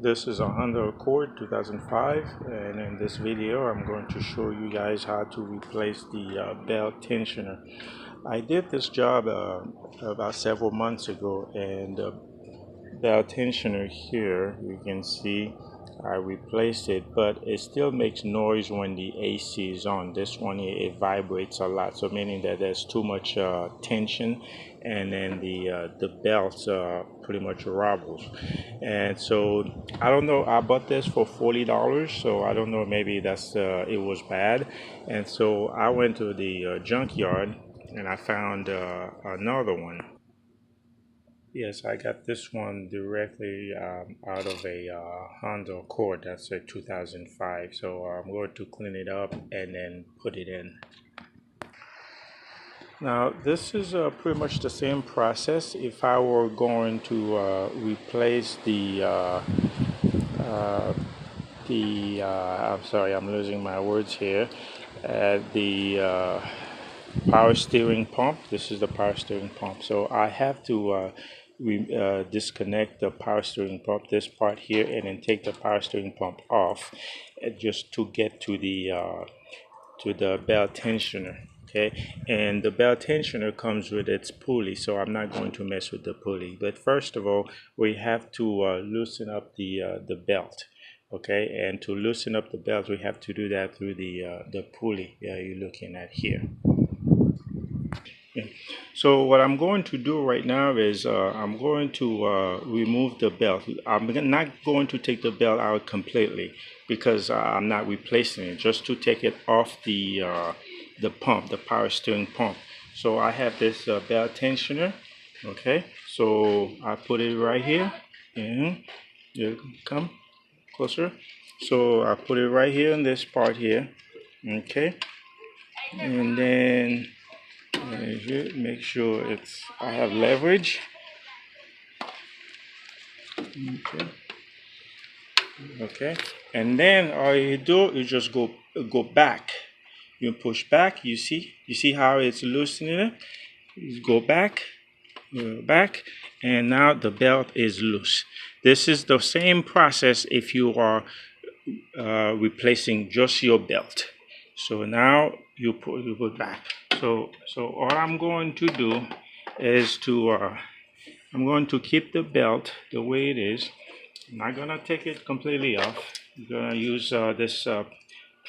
This is a Honda Accord 2005, and in this video I'm going to show you guys how to replace the belt tensioner. I did this job about several months ago, and the belt tensioner here, you can see I replaced it, but it still makes noise when the AC is on. This one, it vibrates a lot, so meaning that there's too much tension, and then the belt pretty much wobbles. And so I don't know, I bought this for $40, so I don't know, maybe that's it was bad. And so I went to the junkyard and I found another one. Yes, I got this one directly out of a Honda Accord. That's a 2005. So I'm going to clean it up and then put it in. Now this is pretty much the same process. If I were going to replace I'm sorry, I'm losing my words here. The power steering pump. This is the power steering pump. So I have to disconnect the power steering pump, this part here, and then take the power steering pump off, just to get to the belt tensioner. Okay, and the belt tensioner comes with its pulley, so I'm not going to mess with the pulley. But first of all, we have to loosen up the belt. Okay, and to loosen up the belt, we have to do that through the pulley you're looking at here. So what I'm going to do right now is I'm going to remove the belt. I'm not going to take the belt out completely because I'm not replacing it, just to take it off the pump, the power steering pump. So I have this belt tensioner. Okay, so I put it right here. And you come closer. So I put it right here in this part here. Okay, and then here, make sure I have leverage. Okay, and then all you do is just go back. You push back. You see how it's loosening it. You go back, and now the belt is loose. This is the same process if you are replacing just your belt. So now you put back. So all I'm going to do is I'm going to keep the belt the way it is. I'm not gonna take it completely off. I'm gonna use this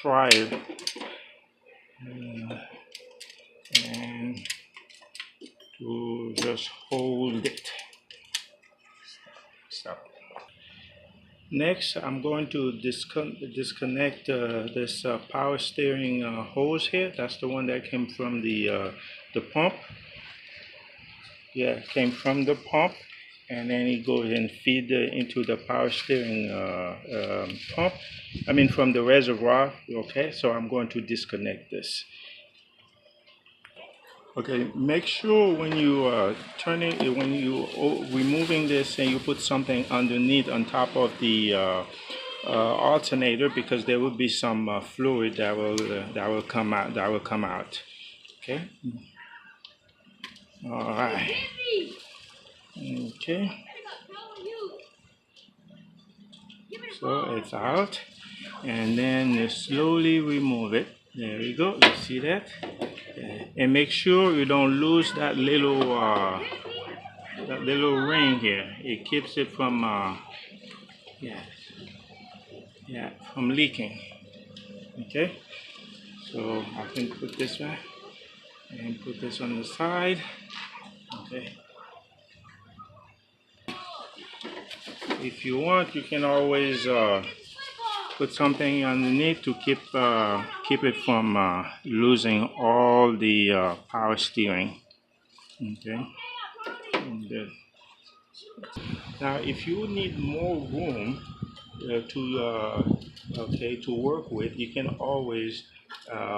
plier and to just hold it. Stop. Next, I'm going to disconnect this power steering hose here. That's the one that came from the pump. Yeah, it came from the pump, and then it goes and feed into the power steering pump. I mean, from the reservoir. Okay, so I'm going to disconnect this. Okay, make sure when you removing this, and you put something underneath on top of the alternator, because there will be some fluid that will come out. Okay. All right. Okay. So it's out, and then you slowly remove it. There we go. You see that? And make sure you don't lose that little ring here. It keeps it from from leaking. Okay, so I can put this back and put this on the side. Okay, if you want, you can always put something underneath to keep it from losing all the power steering. Okay. Now, if you need more room to work with, you can always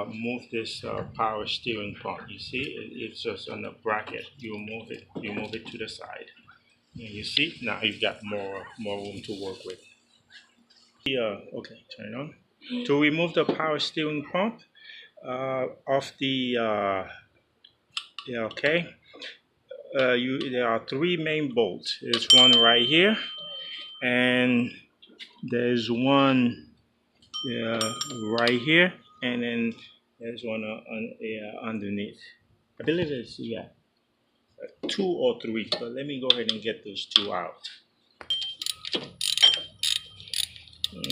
move this power steering pump. You see, it's just on the bracket. You move it to the side. And you see, now you've got more room to work with. Okay, turn it on. To remove the power steering pump off the okay. There are three main bolts. There's one right here, and there's one right here, and then there's one underneath. I believe it's, yeah, 2 or 3, but let me go ahead and get those 2 out.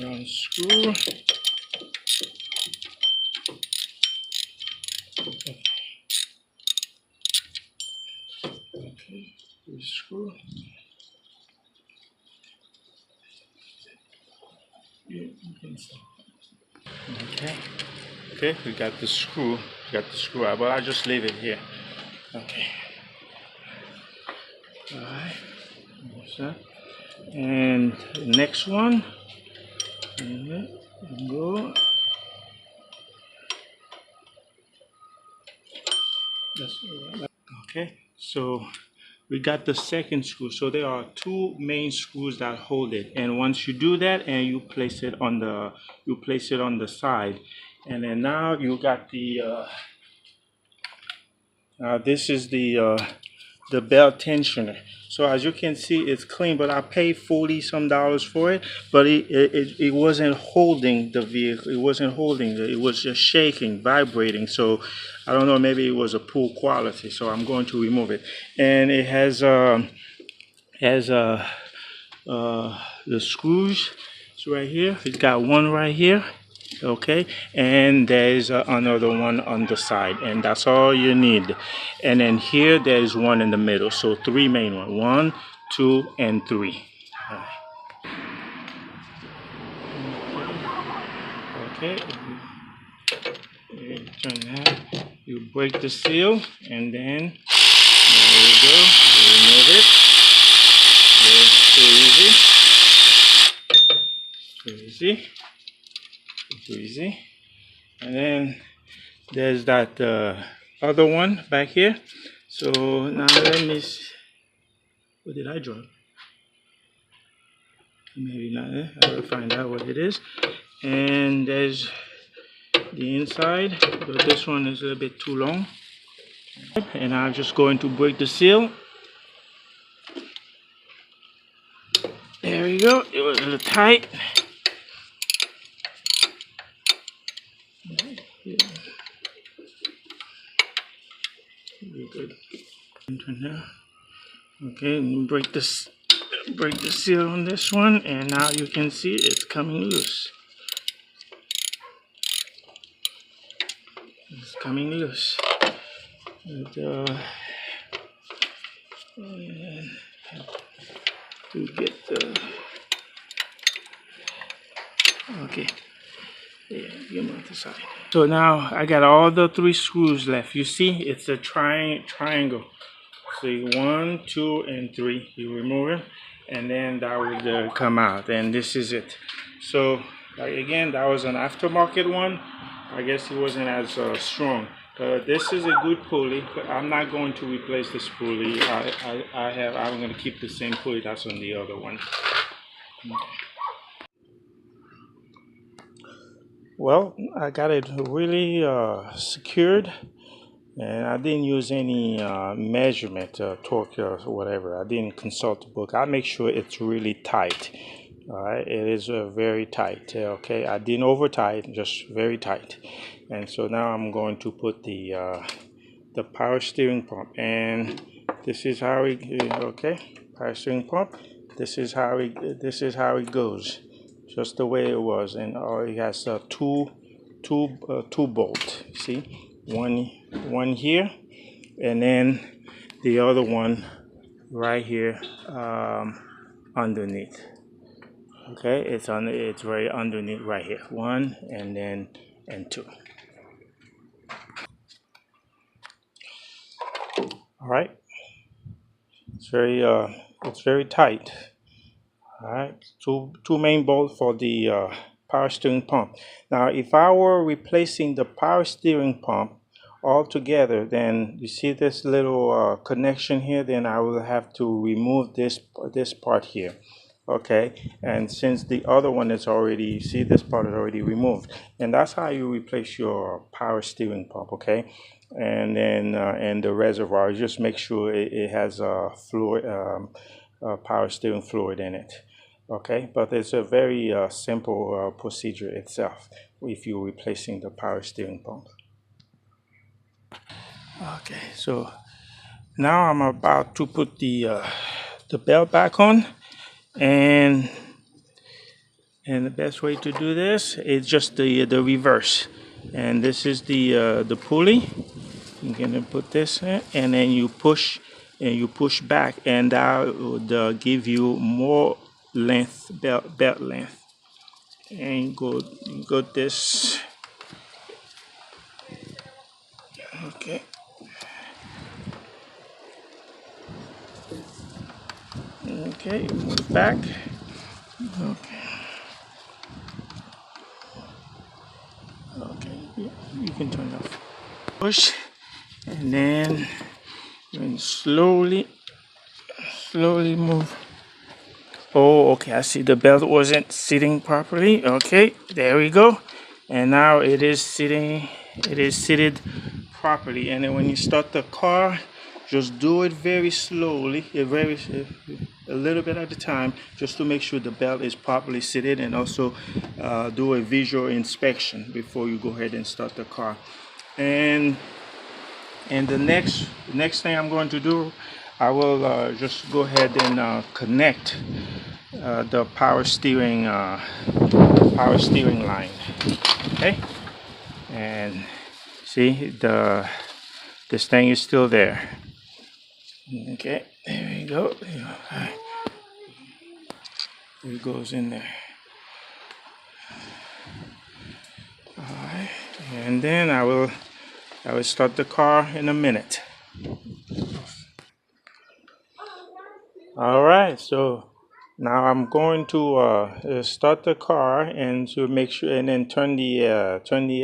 Unscrew. Okay, screw. Okay, okay, we got the screw. We got the screw out, but I'll just leave it here. Okay. All right. And the next one. Go. Okay, so we got the second screw. So there are 2 main screws that hold it, and once you do that and you place it on the side, and then now you got the this is the belt tensioner. So as you can see, it's clean, but I paid $40 some for it, but it wasn't holding the vehicle. It wasn't holding it. It was just shaking, vibrating. So I don't know, maybe it was a poor quality. So I'm going to remove it. And it has the screws. It's right here. It's got one right here. Okay, and there's another one on the side, and that's all you need. And then here there's one in the middle, so 3 main ones: 1, 2, and 3. Okay, you turn that, you break the seal, and then there you go, you remove it. It's too easy, too easy. And then there's that other one back here. So now let me see. What did I drop? Maybe not. I will find out what it is. And there's the inside, but this one is a little bit too long. And I'm just going to break the seal. There we go. It was a little tight. Yeah. Good. Okay, break the seal on this one, and now you can see it's coming loose. It's coming loose. And, to get the okay. Yeah, get them on the side. So now I got all the 3 screws left. You see, it's a triangle. See, 1, 2, and 3. You remove it, and then that would come out, and this is it. So again, that was an aftermarket one. I guess it wasn't as strong. This is a good pulley, but I'm not going to replace this pulley. I'm going to keep the same pulley that's on the other one. Well, I got it really secured, and I didn't use any measurement, torque or whatever. I didn't consult the book. I make sure it's really tight. All right, it is very tight. Okay, I didn't over tight, just very tight. And so now I'm going to put the power steering pump, and this is how it. Okay, power steering pump. This is how it goes. Just the way it was, and it has two bolt. See, one here, and then the other one right here underneath. Okay, it's very underneath right here. 1 and 2. All right, it's very tight. All right, two main bolts for the power steering pump. Now, if I were replacing the power steering pump altogether, then you see this little connection here, then I will have to remove this part here. Okay, and since the other one is already, you see this part is already removed, and that's how you replace your power steering pump. Okay, and then and the reservoir, just make sure it has fluid, power steering fluid in it. Okay, but it's a very simple procedure itself if you're replacing the power steering pump. Okay, so now I'm about to put the belt back on, and the best way to do this is just the reverse. And this is the pulley. You're gonna put this in, and then you push back, and that would give you more length, belt length. And go this. Okay. Okay, move back. Okay. Okay, you can turn it off. Push, and then slowly move. Oh, okay, I see the belt wasn't sitting properly. Okay, there we go. And now it is seated properly. And then when you start the car, just do it very slowly, a little bit at a time, just to make sure the belt is properly seated, and also do a visual inspection before you go ahead and start the car. And the next thing I'm going to do, I will just go ahead and connect the power steering line. Okay, and see this thing is still there. Okay, there we go. It goes in there. All right, and then I will start the car in a minute. All right, so now I'm going to start the car and to make sure, and then turn the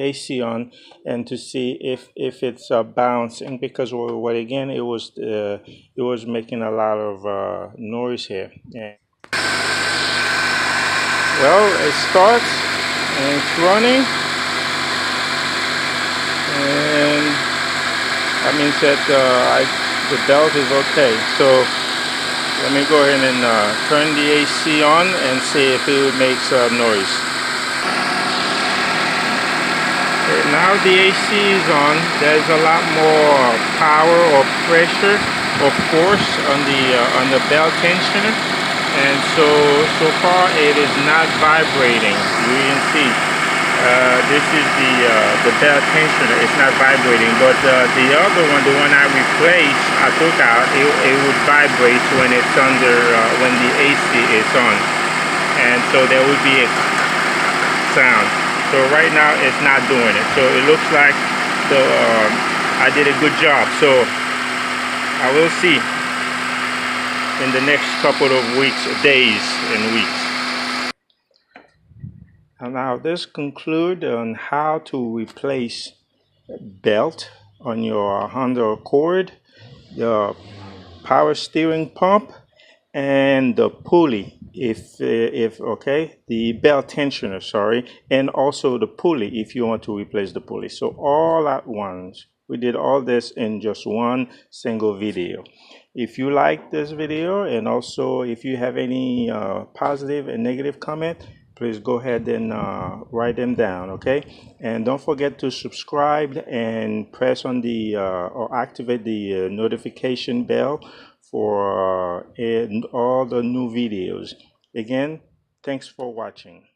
AC on, and to see if it's bouncing, because again it was making a lot of noise here. Yeah. Well, it starts and it's running, and that means that the belt is okay. So let me go ahead and turn the AC on and see if it makes a noise. Okay, now the AC is on. There's a lot more power or pressure, of course, on the belt tensioner, and so far it is not vibrating. You can see this is the belt tensioner. It's not vibrating, but the other one, the one I replaced, I took out, it would vibrate when it's under, when the AC is on, and so there would be a sound. So right now it's not doing it. So it looks like I did a good job. So I will see in the next couple of weeks, days and weeks. And now this concludes on how to replace belt on your Honda Accord, the power steering pump, and the pulley, if okay, the belt tensioner, sorry, and also the pulley if you want to replace the pulley. So all at once. We did all this in just one single video. If you like this video, and also if you have any positive and negative comment, please go ahead and write them down, okay? And don't forget to subscribe and press on the or activate the notification bell for all the new videos. Again, thanks for watching.